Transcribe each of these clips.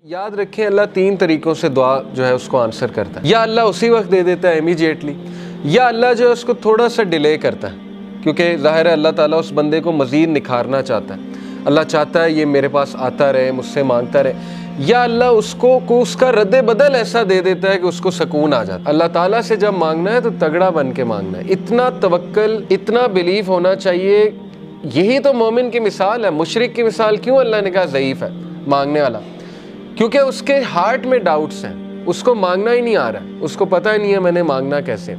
یاد رکھیں اللہ تین طریقوں سے دعا جو ہے اس کو آنسر کرتا ہے. یا اللہ اسی وقت دے دیتا ہے امیجیٹلی، یا اللہ جو ہے اس کو تھوڑا سا ڈیلے کرتا ہے، کیونکہ ظاہر ہے اللہ تعالیٰ اس بندے کو مزید نکھارنا چاہتا ہے. اللہ چاہتا ہے یہ میرے پاس آتا رہے، مجھ سے مانگتا رہے. یا اللہ اس کو اس کا رد بدل ایسا دے دیتا ہے کہ اس کو سکون آ جاتا ہے. اللہ تعالیٰ سے جب مانگنا ہے تو تگڑا بن کے مانگنا ہے، اتنا توکل، اتنا بلیف ہونا چاہیے. یہی تو مومن کی مثال ہے. مشرک کی مثال کیوں اللہ نے کہا ضعیف ہے مانگنے والا؟ کیونکہ اس کے ہارٹ میں ڈاؤٹس ہیں، اس کو مانگنا ہی نہیں آ رہا ہے، اس کو پتہ ہی نہیں ہے میں نے مانگنا کیسے.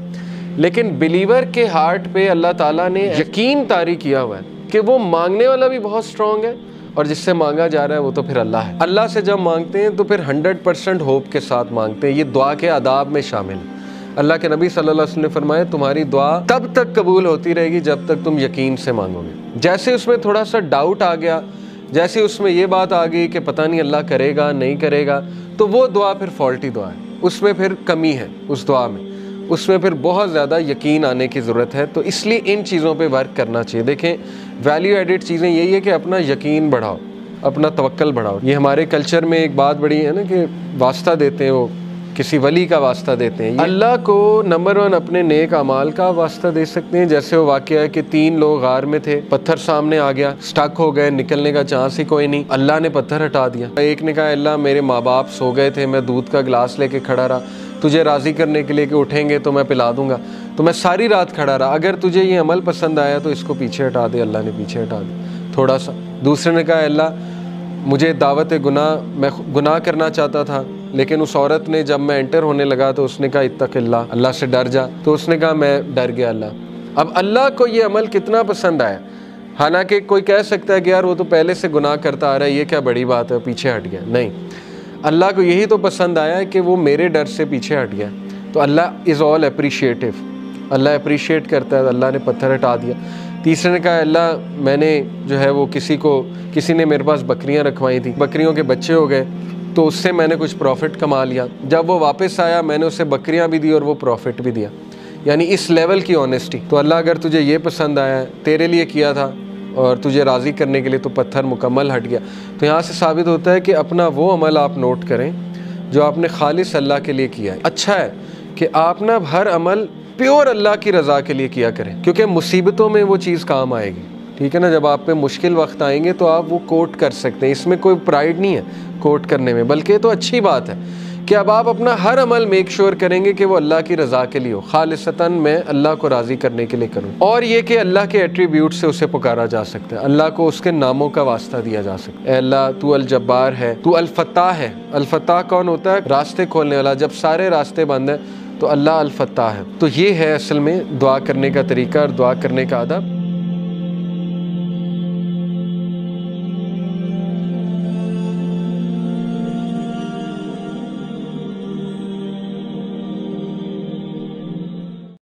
لیکن بلیور کے ہارٹ پہ اللہ تعالیٰ نے یقین طاری کیا ہوا ہے کہ وہ مانگنے والا بھی بہت اسٹرانگ ہے، اور جس سے مانگا جا رہا ہے وہ تو پھر اللہ ہے. اللہ سے جب مانگتے ہیں تو پھر 100% ہوپ کے ساتھ مانگتے ہیں. یہ دعا کے آداب میں شامل ہے. اللہ کے نبی صلی اللہ علیہ وسلم نے فرمایا تمہاری دعا تب تک قبول ہوتی رہے گی جب تک تم یقین سے مانگو گے. جیسے اس میں تھوڑا سا ڈاؤٹ آ گیا، جیسے اس میں یہ بات آ گئی کہ پتہ نہیں اللہ کرے گا نہیں کرے گا، تو وہ دعا پھر فالٹی دعا ہے. اس میں پھر کمی ہے، اس دعا میں اس میں پھر بہت زیادہ یقین آنے کی ضرورت ہے. تو اس لیے ان چیزوں پہ ورک کرنا چاہیے. دیکھیں ویلیو ایڈڈ چیزیں یہی ہے کہ اپنا یقین بڑھاؤ، اپنا توکل بڑھاؤ. یہ ہمارے کلچر میں ایک بات بڑی ہے نا کہ واسطہ دیتے ہیں، وہ کسی ولی کا واسطہ دیتے ہیں. اللہ کو نمبر 1 اپنے نیک اعمال کا واسطہ دے سکتے ہیں. جیسے وہ واقعہ ہے کہ 3 لوگ غار میں تھے، پتھر سامنے آ گیا، سٹک ہو گئے، نکلنے کا چانس ہی کوئی نہیں. اللہ نے پتھر ہٹا دیا. ایک نے کہا اللہ میرے ماں باپ سو گئے تھے، میں دودھ کا گلاس لے کے کھڑا رہا، تجھے راضی کرنے کے لیے کہ اٹھیں گے تو میں پلا دوں گا، تو میں ساری رات کھڑا رہا، اگر تجھے یہ عمل پسند آیا تو اس کو پیچھے ہٹا دے. اللہ نے پیچھے ہٹا دیا تھوڑا سا. دوسرے نے کہا اللہ مجھے دعوت گناہ، میں گناہ کرنا چاہتا تھا، لیکن اس عورت نے جب میں انٹر ہونے لگا تو اس نے کہا اتق اللہ، اللہ سے ڈر جا، تو اس نے کہا میں ڈر گیا اللہ. اب اللہ کو یہ عمل کتنا پسند آیا. حالانکہ کوئی کہہ سکتا ہے کہ یار وہ تو پہلے سے گناہ کرتا آ رہا ہے، یہ کیا بڑی بات ہے، پیچھے ہٹ گیا. نہیں، اللہ کو یہی تو پسند آیا ہے کہ وہ میرے ڈر سے پیچھے ہٹ گیا. تو اللہ از آل اپریشیٹو، اللہ اپریشیٹ کرتا ہے. اللہ نے پتھر ہٹا دیا. تیسرے نے کہا اللہ میں نے جو ہے وہ کسی نے میرے پاس بکریاں رکھوائی تھیں، بکریوں کے بچے ہو گئے تو اس سے میں نے کچھ پروفٹ کما لیا. جب وہ واپس آیا میں نے اسے بکریاں بھی دی اور وہ پروفٹ بھی دیا. یعنی اس لیول کی آنیسٹی. تو اللہ اگر تجھے یہ پسند آیا ہے، تیرے لیے کیا تھا اور تجھے راضی کرنے کے لیے، تو پتھر مکمل ہٹ گیا. تو یہاں سے ثابت ہوتا ہے کہ اپنا وہ عمل آپ نوٹ کریں جو آپ نے خالص اللہ کے لیے کیا ہے. اچھا ہے کہ آپ نا ہر عمل پیور اللہ کی رضا کے لیے کیا کریں، کیونکہ مصیبتوں میں وہ چیز کام آئے گی. ٹھیک ہے نا، جب آپ پہ مشکل وقت آئیں گے تو آپ وہ کوٹ کر سکتے ہیں. اس میں کوئی پرائیڈ نہیں ہے کوٹ کرنے میں، بلکہ تو اچھی بات ہے کہ اب آپ اپنا ہر عمل میک شور کریں گے کہ وہ اللہ کی رضا کے لیے ہو، خالصتاً میں اللہ کو راضی کرنے کے لیے کروں. اور یہ کہ اللہ کے ایٹریبیوٹ سے اسے پکارا جا سکتا ہے، اللہ کو اس کے ناموں کا واسطہ دیا جا سکتا ہے. اے اللہ تو الجبار ہے، تو الفتاح ہے. الفتاح کون ہوتا ہے؟ راستے کھولنے والا. جب سارے راستے بند ہیں تو اللہ الفتاح ہے. تو یہ ہے اصل میں دعا کرنے کا طریقہ اور دعا کرنے کا ادب.